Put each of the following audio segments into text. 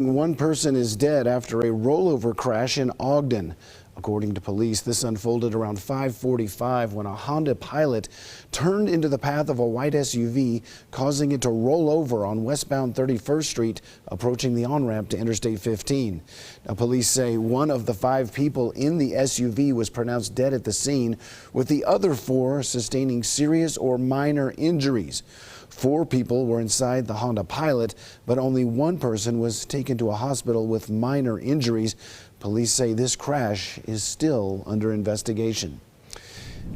One person is dead after a rollover crash in Ogden. According to police, this unfolded around 5:45 when a Honda Pilot turned into the path of a white SUV, causing it to roll over on westbound 31st Street, approaching the on-ramp to Interstate 15. Now, police say one of the 5 people in the SUV was pronounced dead at the scene, with the other 4 sustaining serious or minor injuries. 4 people were inside the Honda Pilot, but only one person was taken to a hospital with minor injuries. Police say this crash is still under investigation.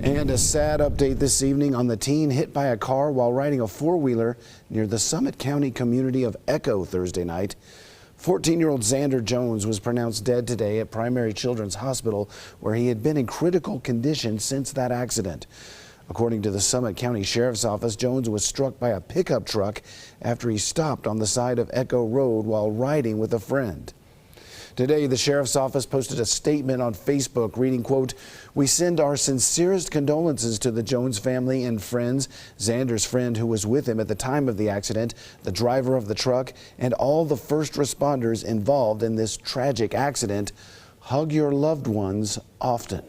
And a sad update this evening on the teen hit by a car while riding a 4-wheeler near the Summit County community of Echo Thursday night. 14-year-old Xander Jones was pronounced dead today at Primary Children's Hospital, where he had been in critical condition since that accident. According to the Summit County Sheriff's Office, Jones was struck by a pickup truck after he stopped on the side of Echo Road while riding with a friend. Today, the Sheriff's Office posted a statement on Facebook reading, quote, "We send our sincerest condolences to the Jones family and friends, Xander's friend who was with him at the time of the accident, the driver of the truck, and all the first responders involved in this tragic accident. Hug your loved ones often."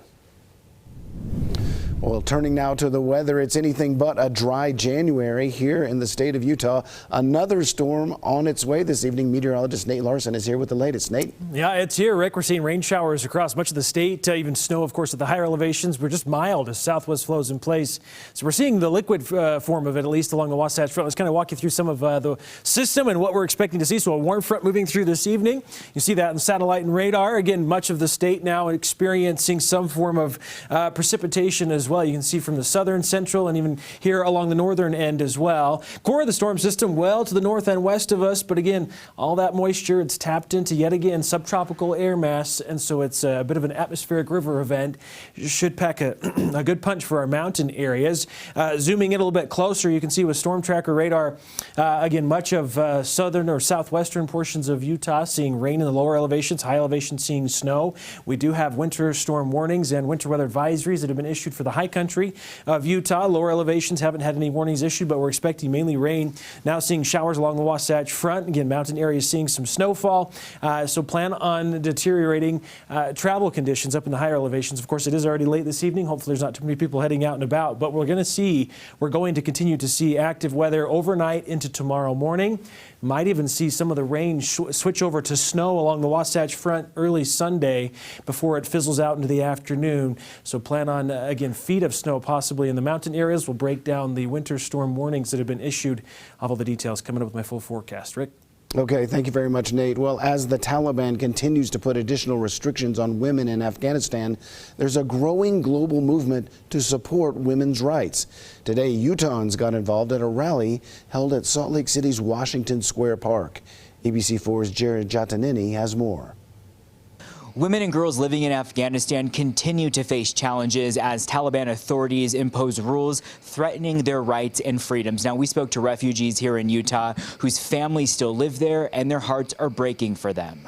Well, turning now to the weather, it's anything but a dry January here in the state of Utah. Another storm on its way this evening. Meteorologist Nate Larson is here with the latest. Nate? Yeah, it's here, Rick. We're seeing rain showers across much of the state, even snow, of course, at the higher elevations. We're just mild as southwest flows in place. So we're seeing the liquid form of it, at least along the Wasatch Front. Let's kind of walk you through some of the system and what we're expecting to see. So a warm front moving through this evening. You see that in satellite and radar. Again, much of the state now experiencing some form of precipitation as well. You can see from the southern, central, and even here along the northern end as well. Core of the storm system well to the north and west of us, but again, all that moisture, it's tapped into yet again subtropical air mass, and so it's a bit of an atmospheric river event. Should pack a good punch for our mountain areas. Zooming in a little bit closer, you can see with storm tracker radar, again, much of southern or southwestern portions of Utah seeing rain in the lower elevations, high elevations seeing snow. We do have winter storm warnings and winter weather advisories that have been issued for the high country of Utah. Lower elevations haven't had any warnings issued, but we're expecting mainly rain. Now seeing showers along the Wasatch Front. Again, mountain areas seeing some snowfall. So plan on deteriorating travel conditions up in the higher elevations. Of course, it is already late this evening. Hopefully there's not too many people heading out and about, but we're going to continue to see active weather overnight into tomorrow morning. Might even see some of the rain switch over to snow along the Wasatch Front early Sunday before it fizzles out into the afternoon. So plan on, again, feet of snow possibly in the mountain areas. We'll break down the winter storm warnings that have been issued. I'll have all the details coming up with my full forecast. Rick? Okay, thank you very much, Nate. Well, as the Taliban continues to put additional restrictions on women in Afghanistan, there's a growing global movement to support women's rights. Today, Utahns got involved at a rally held at Salt Lake City's Washington Square Park. ABC4's Jared Jatanini has more. Women and girls living in Afghanistan continue to face challenges as Taliban authorities impose rules threatening their rights and freedoms. Now, we spoke to refugees here in Utah whose families still live there, and their hearts are breaking for them.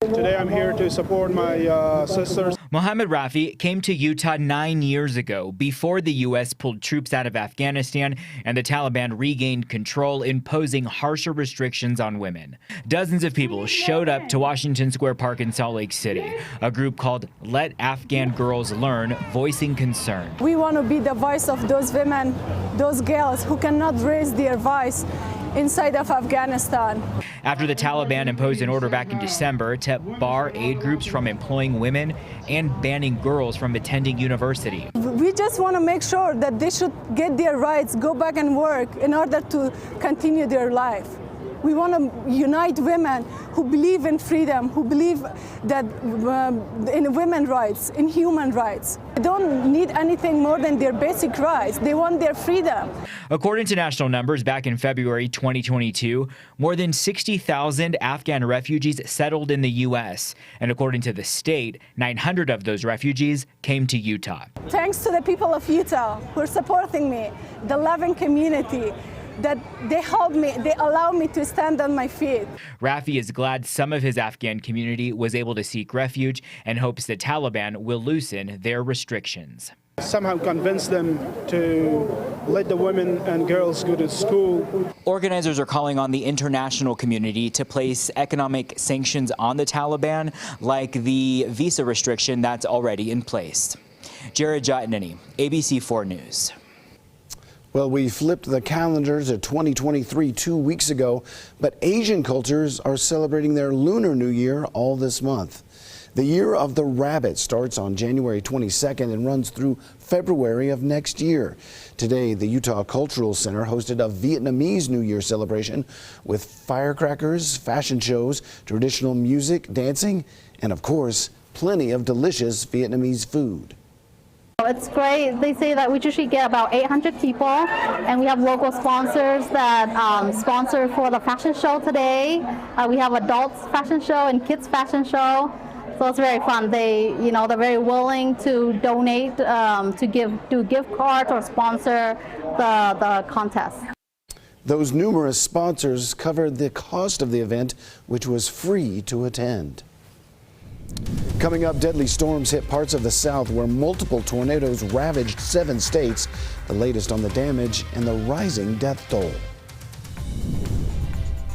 Today I'm here to support my sisters. Mohammed Rafi came to Utah 9 years ago before the U.S. pulled troops out of Afghanistan and the Taliban regained control, imposing harsher restrictions on women. Dozens of people showed up to Washington Square Park in Salt Lake City, a group called Let Afghan Girls Learn, voicing concern. We want to be the voice of those women, those girls who cannot raise their voice inside of Afghanistan. After the Taliban imposed an order back in December to bar aid groups from employing women and banning girls from attending university. We just want to make sure that they should get their rights, go back and work in order to continue their life. We want to unite women who believe in freedom, who believe that in women's rights, in human rights. They don't need anything more than their basic rights. They want their freedom. According to national numbers, back in February 2022, more than 60,000 Afghan refugees settled in the U.S. And according to the state, 900 of those refugees came to Utah. Thanks to the people of Utah who are supporting me, the loving community, that they help me, they allow me to stand on my feet. Rafi is glad some of his Afghan community was able to seek refuge and hopes the Taliban will loosen their restrictions. Somehow convince them to let the women and girls go to school. Organizers are calling on the international community to place economic sanctions on the Taliban, like the visa restriction that's already in place. Jared Jotnany, ABC4 News. Well, we flipped the calendar to 2023 2 weeks ago, but Asian cultures are celebrating their Lunar New Year all this month. The Year of the Rabbit starts on January 22nd and runs through February of next year. Today, the Utah Cultural Center hosted a Vietnamese New Year celebration with firecrackers, fashion shows, traditional music, dancing, and of course, plenty of delicious Vietnamese food. It's great. They say that we usually get about 800 people, and we have local sponsors that sponsor for the fashion show today. We have adults fashion show and kids fashion show. So it's very fun. They're very willing to donate, to do gift cards or sponsor the contest. Those numerous sponsors covered the cost of the event, which was free to attend. Coming up, deadly storms hit parts of the South where multiple tornadoes ravaged 7 states. The latest on the damage and the rising death toll.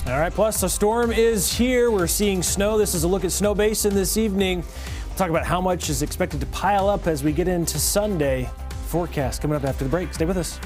All right, plus the storm is here. We're seeing snow. This is a look at Snow Basin this evening. We'll talk about how much is expected to pile up as we get into Sunday. Forecast coming up after the break. Stay with us.